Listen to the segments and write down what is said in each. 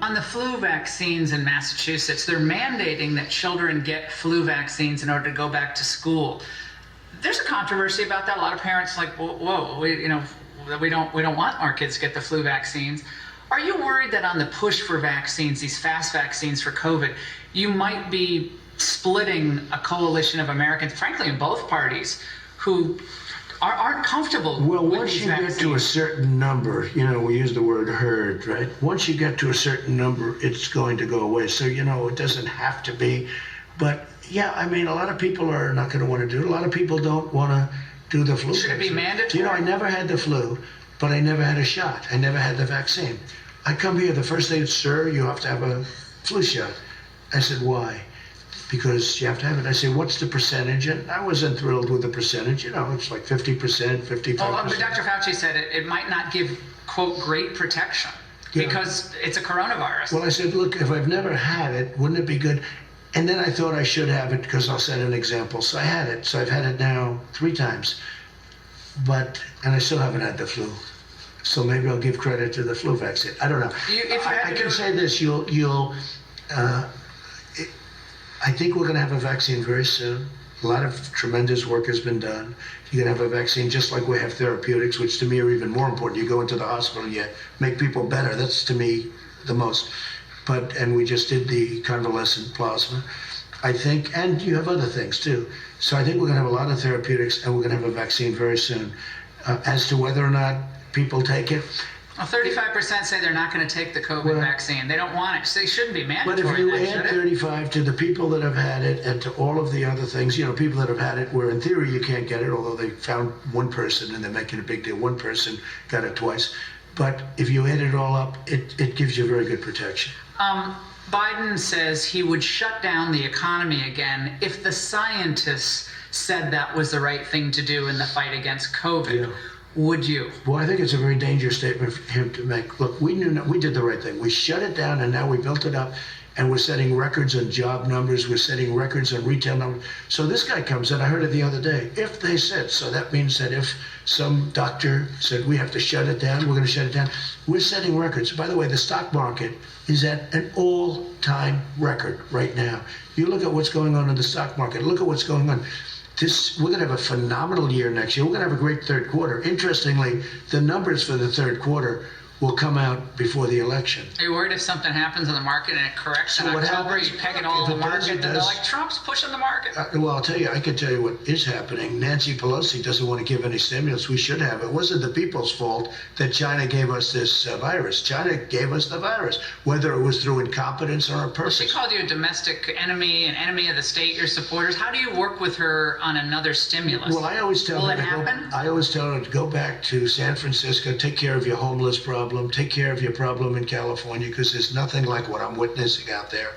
On the flu vaccines in Massachusetts, they're mandating that children get flu vaccines in order to go back to school. There's a controversy about that. A lot of parents are like, whoa, we don't want our kids to get the flu vaccines. Are you worried that on the push for vaccines, these fast vaccines for COVID, you might be splitting a coalition of Americans, frankly, in both parties, who aren't comfortable well, with once these you vaccines? get to a certain number, we use the word herd, right? Once you get to a certain number, it's going to go away. So, it doesn't have to be. But, yeah, I mean, a lot of people are not going to want to do it. A lot of people don't want to do the flu. Should it be mandatory? I never had the flu, but I never had a shot. I never had the vaccine. I come here, the first day, sir, you have to have a flu shot. I said, why? Because you have to have it. I said, what's the percentage? And I wasn't thrilled with the percentage. It's like 50%, 55%. But Dr. Fauci said it might not give, quote, great protection because it's a coronavirus. Well, I said, look, if I've never had it, wouldn't it be good? And then I thought I should have it because I'll set an example. So I had it. So I've had it now 3 times. And I still haven't had the flu. So maybe I'll give credit to the flu vaccine. I don't know. I can say this, I think we're going to have a vaccine very soon. A lot of tremendous work has been done. You're going to have a vaccine just like we have therapeutics, which to me are even more important. You go into the hospital, you make people better. That's to me the most. And we just did the convalescent plasma, I think, and you have other things too. So I think we're going to have a lot of therapeutics and we're going to have a vaccine very soon. As to whether or not people take it, Well, 35% say they're not going to take the COVID vaccine. They don't want it. So they shouldn't be mandatory. But if you add 35 to the people that have had it and to all of the other things, people that have had it where in theory you can't get it, although they found one person and they're making a big deal. One person got it twice. But if you add it all up, it gives you very good protection. Biden says he would shut down the economy again if the scientists said that was the right thing to do in the fight against COVID. Yeah. Would you? Well, I think it's a very dangerous statement for him to make. Look, we did the right thing. We shut it down and now we built it up and we're setting records on job numbers. We're setting records on retail numbers. So this guy comes in, I heard it the other day, if they said, so that means that if some doctor said we have to shut it down, we're going to shut it down. We're setting records. By the way, the stock market is at an all-time record right now. You look at what's going on in the stock market. Look at what's going on. We're going to have a phenomenal year next year. We're going to have a great third quarter. Interestingly, the numbers for the third quarter will come out before the election. Are you worried if something happens in the market and it corrects in October, you peg it all in the market, and they're like, Trump's pushing the market? Well, I'll tell you, I can tell you what is happening. Nancy Pelosi doesn't want to give any stimulus. We should have. It wasn't the people's fault that China gave us this virus. China gave us the virus, whether it was through incompetence or on purpose. She called you a domestic enemy, an enemy of the state, your supporters. How do you work with her on another stimulus? Well, I always tell her to go back to San Francisco, take care of your homeless problem, take care of your problem in California, because there's nothing like what I'm witnessing out there.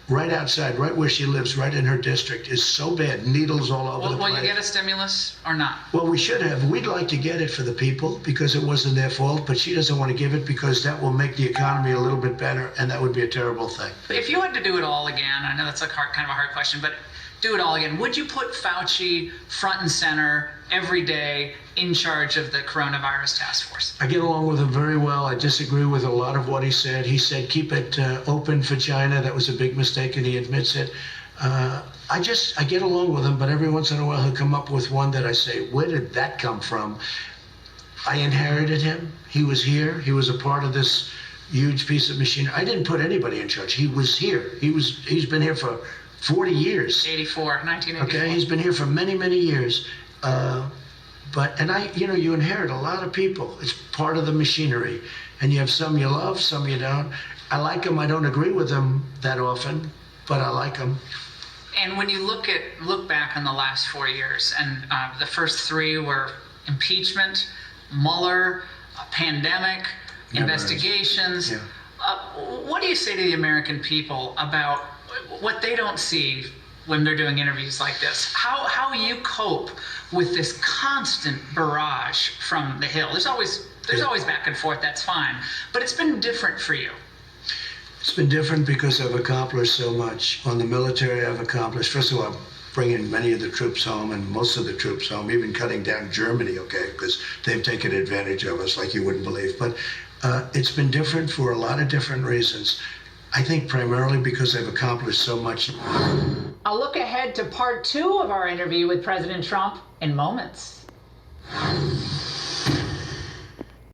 Right outside, right where she lives, right in her district, is so bad. Needles all over the place. Will you get a stimulus or not? Well, we should have. We'd like to get it for the people because it wasn't their fault, but she doesn't want to give it because that will make the economy a little bit better, and that would be a terrible thing. If you had to do it all again, I know that's kind of a hard question, but do it all again, would you put Fauci front and center every day in charge of the coronavirus task force? I get along with him very well. I disagree with a lot of what he said. He said keep it open for China. That was a big mistake, and he admits it. I get along with him, but every once in a while he'll come up with one that I say, where did that come from? I inherited him. He was here. He was a part of this huge piece of machinery. I didn't put anybody in charge. He was here. He's been here for 40 years. 1984. Okay, he's been here for many, many years. You inherit a lot of people. It's part of the machinery. And you have some you love, some you don't. I like them. I don't agree with them that often, but I like them. And when you look back on the last 4 years, and the first 3 were impeachment, Mueller, pandemic, investigations. Yeah. What do you say to the American people about what they don't see when they're doing interviews like this? How you cope with this constant barrage from the Hill? There's always back and forth, that's fine. But it's been different for you. It's been different because I've accomplished so much. On the military, I've accomplished, first of all, bringing many of the troops home and most of the troops home, even cutting down Germany, okay, because they've taken advantage of us like you wouldn't believe. But it's been different for a lot of different reasons. I think primarily because they've accomplished so much. I'll look ahead to part 2 of our interview with President Trump in moments.